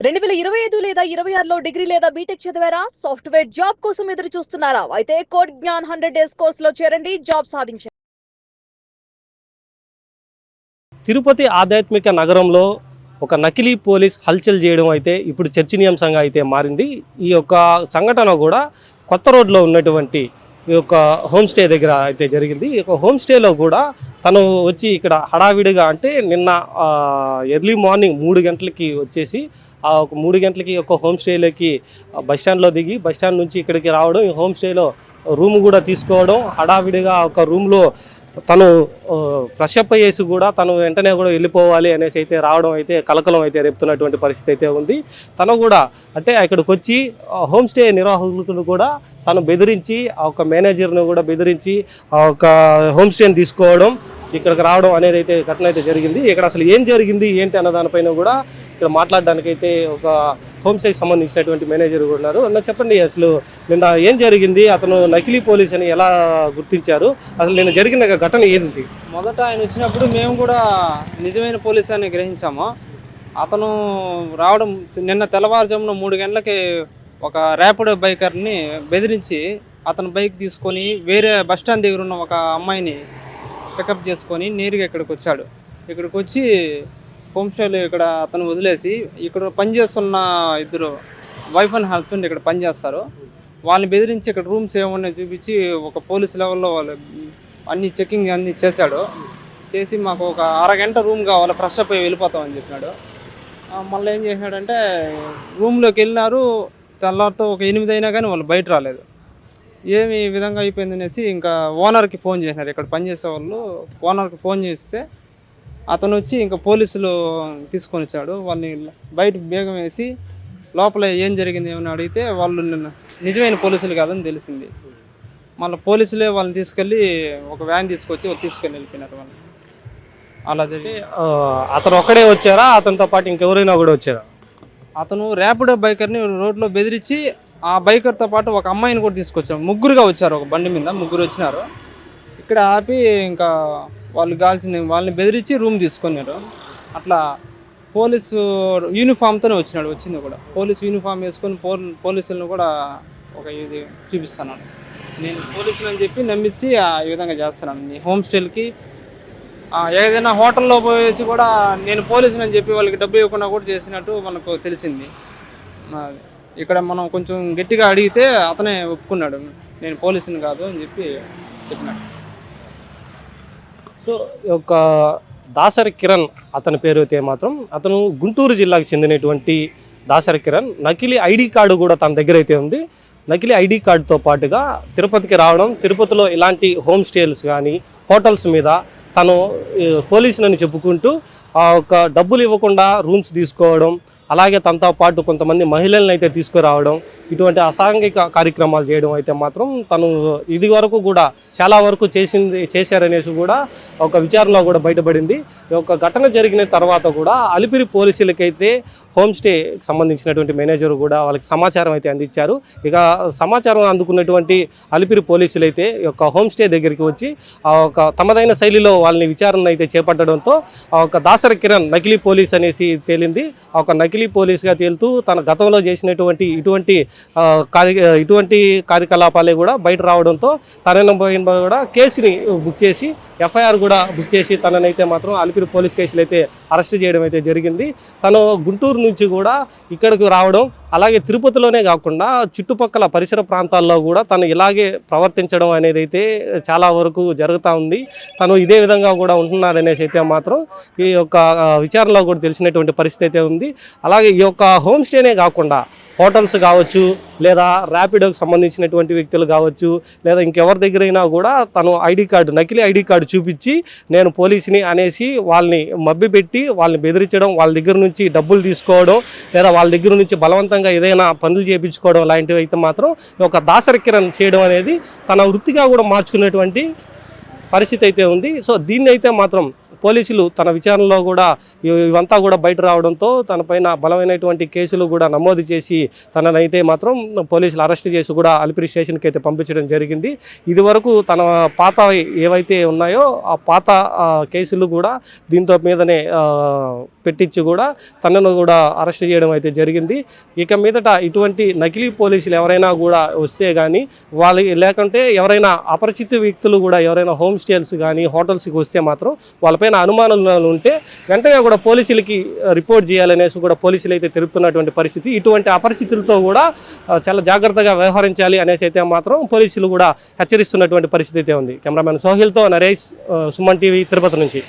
2025 లేదా 26లో డిగ్రీ లేదా బీటెక్ చదివారా? సాఫ్ట్‌వేర్ జాబ్ కోసం ఎదురు చూస్తున్నారా? అయితే కోడ్ జ్ఞాన్ 100 డేస్ కోర్సులో చేరండి, జాబ్ సాధించండి. తిరుపతి ఆధ్యాత్మిక నగరంలో ఒక నకిలీ పోలీస్ హల్చల్ చేయడం అయితే ఇప్పుడు చర్చనీయాంశంగా అయితే మారింది. ఈ యొక్క సంఘటన కూడా కొత్త రోడ్లో ఉన్నటువంటి ఈ యొక్క హోమ్ స్టే దగ్గర అయితే జరిగింది. ఈ యొక్క హోమ్ స్టేలో కూడా తను వచ్చి ఇక్కడ హడావిడిగా అంటే నిన్న ఎర్లీ మార్నింగ్ 3 గంటలకి వచ్చేసి ఒక 3 గంటలకి ఒక హోమ్ స్టేలోకి బస్టాండ్లో దిగి బస్టాండ్ నుంచి ఇక్కడికి రావడం, ఈ హోమ్ స్టేలో రూమ్ కూడా తీసుకోవడం, హడావిడిగా ఒక రూమ్లో తను ఫ్రెష్ అప్ అయ్యేసి కూడా తను వెంటనే కూడా వెళ్ళిపోవాలి అనేసి అయితే రావడం అయితే కలకలం అయితే రేపుతున్నటువంటి పరిస్థితి అయితే ఉంది. తను కూడా అంటే ఇక్కడికి వచ్చి హోమ్ స్టే నిర్వాహకులను కూడా తను బెదిరించి ఆ ఒక మేనేజర్ను కూడా బెదిరించి ఆ ఒక హోమ్ స్టేని తీసుకోవడం, ఇక్కడికి రావడం అనేది అయితే ఘటన అయితే జరిగింది. ఇక్కడ అసలు ఏం జరిగింది ఏంటి అన్న దానిపైన కూడా ఇక్కడ మాట్లాడడానికైతే ఒక హోమ్ స్టేకి సంబంధించినటువంటి మేనేజర్ కూడా ఉన్నారు. అన్న చెప్పండి, అసలు నిన్న ఏం జరిగింది, అతను నకిలీ పోలీస్ అని ఎలా గుర్తించారు, అసలు నిన్న జరిగిన ఘటన ఏంటి? మొదట ఆయన వచ్చినప్పుడు మేము కూడా నిజమైన పోలీస్ అని గ్రహించాము. అతను రావడం నిన్న తెల్లవారుజామున 3 గంటలకి ఒక ర్యాపిడో బైకర్ని బెదిరించి అతను బైక్ తీసుకొని వేరే బస్టాండ్ దగ్గర ఉన్న ఒక అమ్మాయిని పికప్ చేసుకొని నేరుగా ఇక్కడికి వచ్చాడు. ఇక్కడికి వచ్చి హోమ్ స్టేలో ఇక్కడ అతను వదిలేసి ఇక్కడ పనిచేస్తున్న ఇద్దరు వైఫ్ అండ్ హస్బెండ్ ఇక్కడ పనిచేస్తారు. వాళ్ళని బెదిరించి ఇక్కడ రూమ్స్ ఏమన్నా చూపించి ఒక పోలీస్ లెవెల్లో వాళ్ళు అన్ని చెకింగ్ అన్నీ చేశాడు. చేసి మాకు ఒక అరగంట రూమ్ కావాలి, ఫ్రెష్ అప్ అయ్యి వెళ్ళిపోతామని చెప్పినాడు. మళ్ళీ ఏం చేసినాడంటే రూమ్లోకి వెళ్ళినారు. తెల్లారితో ఒక 8 అయినా కానీ వాళ్ళు బయట రాలేదు. ఏమి ఈ విధంగా అయిపోయింది అనేసి ఇంకా ఓనర్కి ఫోన్ చేసినారు. ఇక్కడ పనిచేసే వాళ్ళు ఓనర్కి ఫోన్ చేస్తే అతను వచ్చి ఇంకా పోలీసులు తీసుకొని వచ్చాడు. వాళ్ళని బయట బేగం వేసి లోపల ఏం జరిగింది ఏమని అడిగితే వాళ్ళు నిజమైన పోలీసులు కాదని తెలిసింది. మళ్ళీ పోలీసులే వాళ్ళని తీసుకెళ్ళి ఒక వ్యాన్ తీసుకొచ్చి తీసుకెళ్ళి వెళ్ళిపోయినారు వాళ్ళు. అలా జరిగి అతను ఒక్కడే వచ్చారా, అతనితో పాటు ఇంకెవరైనా కూడా వచ్చారా? అతను ర్యాపిడో బైకర్ని రోడ్లో బెదిరించి ఆ బైకర్తో పాటు ఒక అమ్మాయిని కూడా తీసుకొచ్చారు. ముగ్గురుగా వచ్చారు, ఒక బండి మీద ముగ్గురు వచ్చినారు. ఇక్కడ ఆపి ఇంకా వాళ్ళు వాళ్ళని బెదిరించి రూమ్ తీసుకున్నారు. అట్లా పోలీసు యూనిఫామ్తోనే వచ్చింది కూడా. పోలీసు యూనిఫామ్ వేసుకొని పోలీసులను కూడా ఒక ఇది చూపిస్తున్నాను. నేను పోలీసులు అని చెప్పి నమ్మించి ఈ విధంగా చేస్తున్నాను. హోమ్ స్టేలకి ఏదైనా హోటల్లో పోయేసి కూడా నేను పోలీసులు అని చెప్పి వాళ్ళకి డబ్బు ఇవ్వకుండా కూడా చేసినట్టు మనకు తెలిసింది. ఇక్కడ మనం కొంచెం గట్టిగా అడిగితే అతనే ఒప్పుకున్నాడు, నేను పోలీసుని కాదు అని చెప్పి చెప్పినాడు. సో ఒక దాసరి కిరణ్ అతని పేరు అయితే మాత్రం అతను గుంటూరు జిల్లాకు చెందినటువంటి దాసరి కిరణ్. నకిలీ ఐడి కార్డు కూడా తన దగ్గర అయితే ఉంది. నకిలీ ఐడి కార్డుతో పాటుగా తిరుపతికి రావడం, తిరుపతిలో ఇలాంటి హోమ్ స్టేస్ కానీ హోటల్స్ మీద తను పోలీసులని చెప్పుకుంటూ ఒక డబ్బులు ఇవ్వకుండా రూమ్స్ తీసుకోవడం, అలాగే తనతో పాటు కొంతమంది మహిళలను అయితే తీసుకురావడం, ఇటువంటి అసాంఘిక కార్యక్రమాలు చేయడం అయితే మాత్రం తను ఇది వరకు కూడా చాలా వరకు చేశారనేసి కూడా ఒక విచారణలో కూడా బయటపడింది. ఒక ఘటన జరిగిన తర్వాత కూడా అలిపిరి పోలీసులకైతే హోమ్ స్టేకి సంబంధించినటువంటి మేనేజర్ కూడా వాళ్ళకి సమాచారం అయితే అందించారు. ఇక సమాచారం అందుకున్నటువంటి అలిపిరి పోలీసులు అయితే ఒక హోమ్ స్టే దగ్గరికి వచ్చి ఒక తమదైన శైలిలో వాళ్ళని విచారణ అయితే చేపట్టడంతో ఒక దాసరి కిరణ్ నకిలీ పోలీస్ అనేసి తేలింది. ఒక నకిలీ పోలీస్గా తేలుతూ తన గతంలో చేసినటువంటి ఇటువంటి కార్యకలాపాలే కూడా బయట రావడంతో తనపై కూడా కేసుని బుక్ చేసి ఎఫ్ఐఆర్ కూడా బుక్ చేసి తననైతే మాత్రం అలిపిరి పోలీస్ స్టేషన్ అయితే అరెస్ట్ చేయడం అయితే జరిగింది. తను గుంటూరు నుంచి కూడా ఇక్కడికి రావడం, అలాగే తిరుపతిలోనే కాకుండా చుట్టుపక్కల పరిసర ప్రాంతాల్లో కూడా తను ఇలాగే ప్రవర్తించడం అనేది అయితే చాలా వరకు జరుగుతూ ఉంది. తను ఇదే విధంగా కూడా ఉంటున్నాడనేసి అయితే మాత్రం ఈ యొక్క విచారణలో కూడా తెలిసినటువంటి పరిస్థితి అయితే ఉంది. అలాగే ఈ యొక్క హోమ్ స్టేనే కాకుండా హోటల్స్ కావచ్చు, లేదా ర్యాపిడోకి సంబంధించినటువంటి వ్యక్తులు కావచ్చు, లేదా ఇంకెవరి దగ్గరైనా కూడా తను నకిలీ ఐడి కార్డు చూపించి నేను పోలీసుని అనేసి వాళ్ళని మభ్యపెట్టి వాళ్ళని బెదిరించడం, వాళ్ళ దగ్గర నుంచి డబ్బులు తీసుకోవడం, లేదా వాళ్ళ దగ్గర నుంచి బలవంతంగా ఏదైనా పనులు చేయించుకోవడం లాంటివి అయితే మాత్రం ఒక దాసరి కిరణ్ చేయడం అనేది తన వృత్తిగా కూడా మార్చుకునేటువంటి పరిస్థితి అయితే ఉంది. సో దీన్ని అయితే మాత్రం పోలీసులు తన విచారణలో కూడా ఇవంతా కూడా బయట రావడంతో తనపైన బలమైనటువంటి కేసులు కూడా నమోదు చేసి తననైతే మాత్రం పోలీసులు అరెస్ట్ చేసి కూడా అలిపిరి స్టేషన్కి అయితే పంపించడం జరిగింది. ఇది వరకు తన పాత ఏవైతే ఉన్నాయో ఆ పాత కేసులు కూడా దీంతో మీదనే పెట్టించి కూడా తనను కూడా అరెస్ట్ చేయడం అయితే జరిగింది. ఇక మీదట ఇటువంటి నకిలీ పోలీసులు ఎవరైనా కూడా వస్తే కానీ లేకుంటే ఎవరైనా అపరిచిత వ్యక్తులు కూడా ఎవరైనా హోమ్ స్టేస్ కానీ హోటల్స్కి వస్తే మాత్రం వాళ్ళపైన అనుమానాలు ఉంటే వెంటనే కూడా పోలీసులకి రిపోర్ట్ చేయాలనేసి కూడా పోలీసులు అయితే తెలుపుతున్నటువంటి పరిస్థితి. ఇటువంటి అపరిచితులతో కూడా చాలా జాగ్రత్తగా వ్యవహరించాలి అనేసి అయితే మాత్రం పోలీసులు కూడా హెచ్చరిస్తున్నటువంటి పరిస్థితి అయితే ఉంది. కెమెరామెన్ సోహిల్తో నరేష్, సుమన్ టీవీ, తిరుపతి నుంచి.